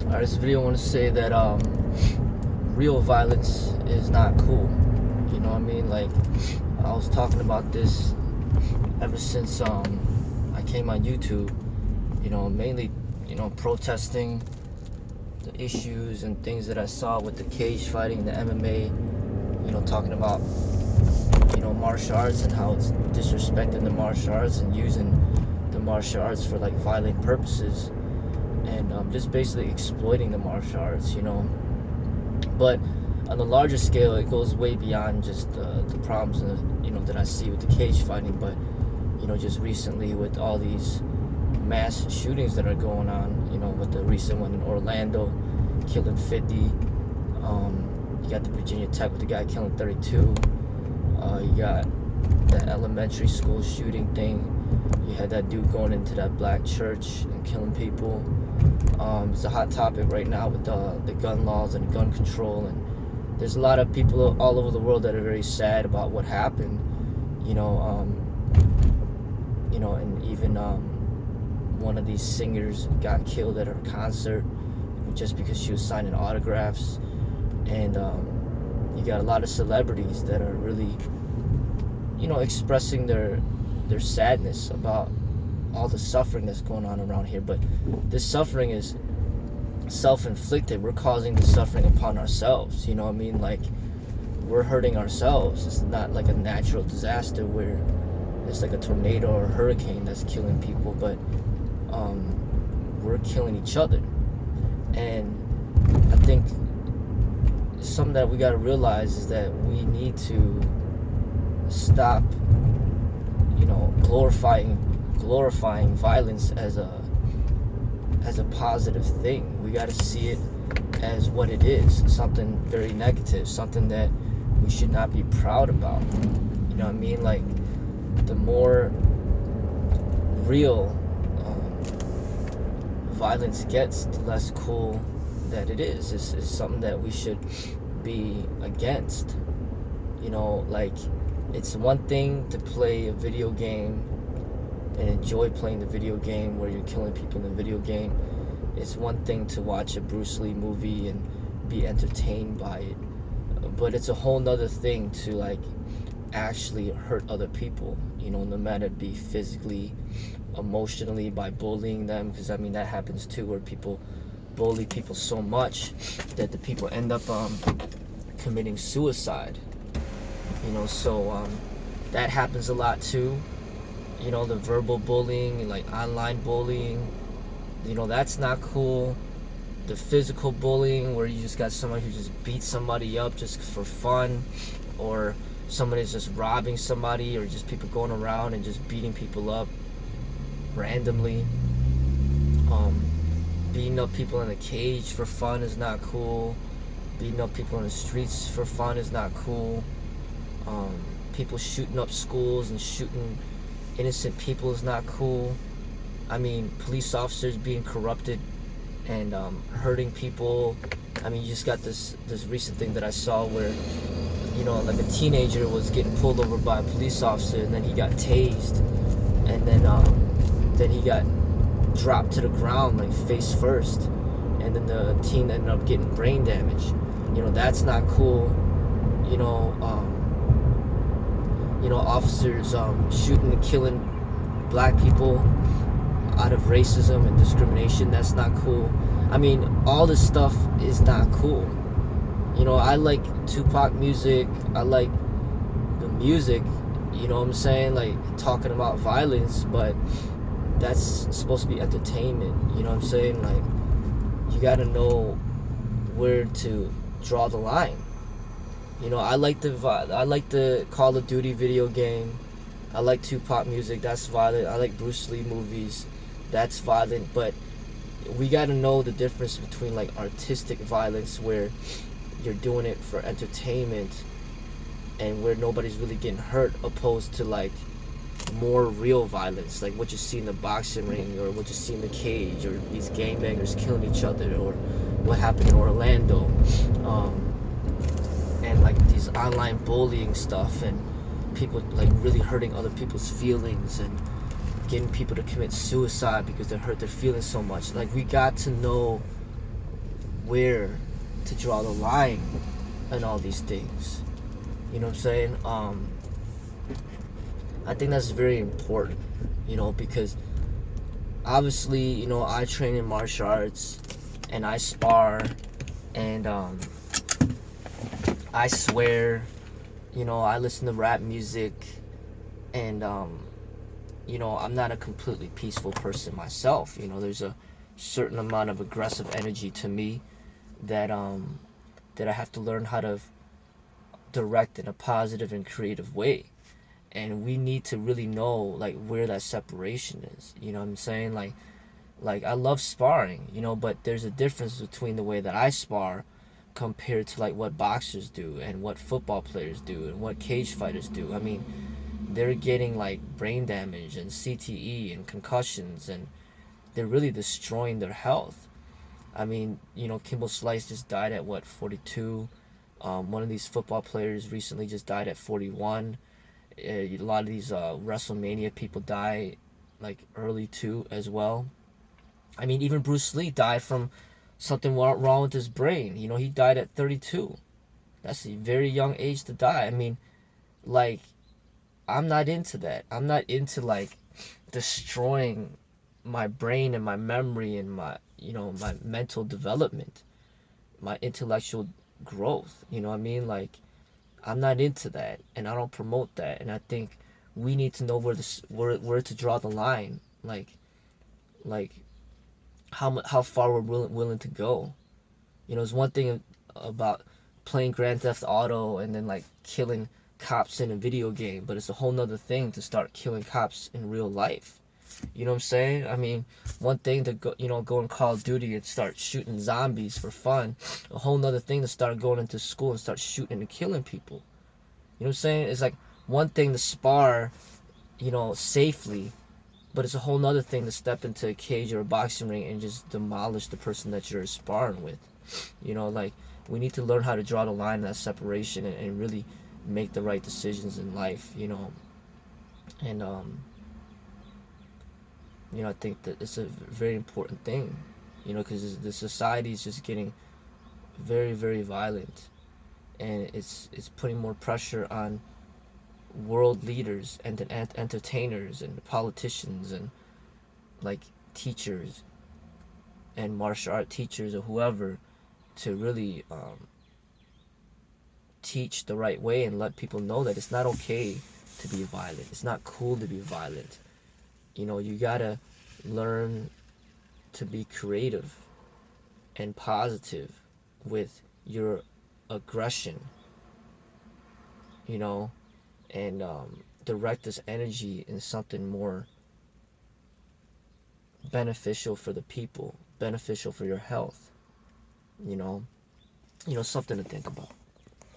Alright, this video I want to say that real violence is not cool. You know what I mean? Like, I was talking about this ever since I came on YouTube. You know, mainly, protesting the issues and things that I saw with the cage fighting, the MMA. You know, talking about martial arts and how it's disrespecting the martial arts and using the martial arts for like violent purposes, and just basically exploiting the martial arts, But on the larger scale, it goes way beyond just the problems, that I see with the cage fighting. But just recently with all these mass shootings that are going on, with the recent one in Orlando, killing 50. You got the Virginia Tech with the guy killing 32. You got the elementary school shooting thing. You had that dude going into that black church and killing people. It's a hot topic right now with the gun laws and gun control, and there's a lot of people all over the world that are very sad about what happened. And even one of these singers got killed at her concert just because she was signing autographs, and you got a lot of celebrities that are really, expressing their sadness about all the suffering that's going on around here. But this suffering is self-inflicted. We're causing the suffering upon ourselves. You know what I mean? Like, we're hurting ourselves. It's not like a natural disaster where it's like a tornado or a hurricane that's killing people, but we're killing each other. And I think something that we got to realize is that we need to stop glorifying violence as a positive thing. We got to see it as what it is, something very negative, something that we should not be proud about. You know what I mean? Like, the more real violence gets, the less cool that it is. It's something that we should be against. Like, it's one thing to play a video game and enjoy playing the video game where you're killing people in the video game. It's one thing to watch a Bruce Lee movie and be entertained by it, but it's a whole nother thing to like actually hurt other people, no matter it be physically, emotionally, by bullying them, because I mean that happens too, where people bully people so much that the people end up committing suicide. So that happens a lot too. The verbal bullying, like online bullying, that's not cool. The physical bullying, where you just got someone who just beats somebody up just for fun, or somebody's just robbing somebody, or just people going around and just beating people up randomly. Beating up people in a cage for fun is not cool. Beating up people in the streets for fun is not cool. People shooting up schools and shooting innocent people is not cool. I mean, police officers being corrupted and hurting people. I mean, you just got this recent thing that I saw where, like a teenager was getting pulled over by a police officer, and then he got tased, and then he got dropped to the ground like face first, and then the teen ended up getting brain damage. That's not cool. Officers shooting and killing black people out of racism and discrimination, that's not cool. I mean, all this stuff is not cool. I like Tupac music, I like the music, what I'm saying, like talking about violence, but that's supposed to be entertainment, what I'm saying? Like, you gotta know where to draw the line. I like the Call of Duty video game. I like Tupac music, that's violent. I like Bruce Lee movies, that's violent. But we got to know the difference between like artistic violence, where you're doing it for entertainment and where nobody's really getting hurt, opposed to like more real violence, like what you see in the boxing ring, or what you see in the cage, or these gangbangers killing each other, or what happened in Orlando, and like these online bullying stuff, and people like really hurting other people's feelings, and getting people to commit suicide because they hurt their feelings so much. Like, we got to know where to draw the line and all these things. You know what I'm saying? I think that's very important, because obviously, I train in martial arts and I spar and I swear, I listen to rap music and I'm not a completely peaceful person myself. There's a certain amount of aggressive energy to me that I have to learn how to direct in a positive and creative way. And we need to really know like where that separation is. You know what I'm saying? Like I love sparring, but there's a difference between the way that I spar compared to like what boxers do and what football players do and what cage fighters do. I mean, they're getting like brain damage and CTE and concussions, and they're really destroying their health. I mean, Kimbo Slice just died at what, 42. One of these football players recently just died at 41. A lot of these WrestleMania people die like early too as well. I mean, even Bruce Lee died from something wrong with his brain. He died at 32. That's a very young age to die. I mean, like, I'm not into that. I'm not into like destroying my brain and my memory and my mental development, my intellectual growth. You know what I mean? Like, I'm not into that, and I don't promote that. And I think we need to know where to draw the line. Like how far we're willing to go. It's one thing about playing Grand Theft Auto and then like killing cops in a video game, but it's a whole nother thing to start killing cops in real life. You know what I'm saying? I mean, one thing to go in Call of Duty and start shooting zombies for fun. A whole nother thing to start going into school and start shooting and killing people. You know what I'm saying? It's like one thing to spar, safely, but it's a whole nother thing to step into a cage or a boxing ring and just demolish the person that you're sparring with. Like, we need to learn how to draw the line, that separation, and really make the right decisions in life. And I think that it's a very important thing. Because the society is just getting very, very violent, and it's putting more pressure on world leaders and entertainers and politicians and like teachers and martial art teachers or whoever to really teach the right way and let people know that it's not okay to be violent. It's not cool to be violent. You gotta learn to be creative and positive with your aggression, and direct this energy in something more beneficial for the people, beneficial for your health. Something to think about.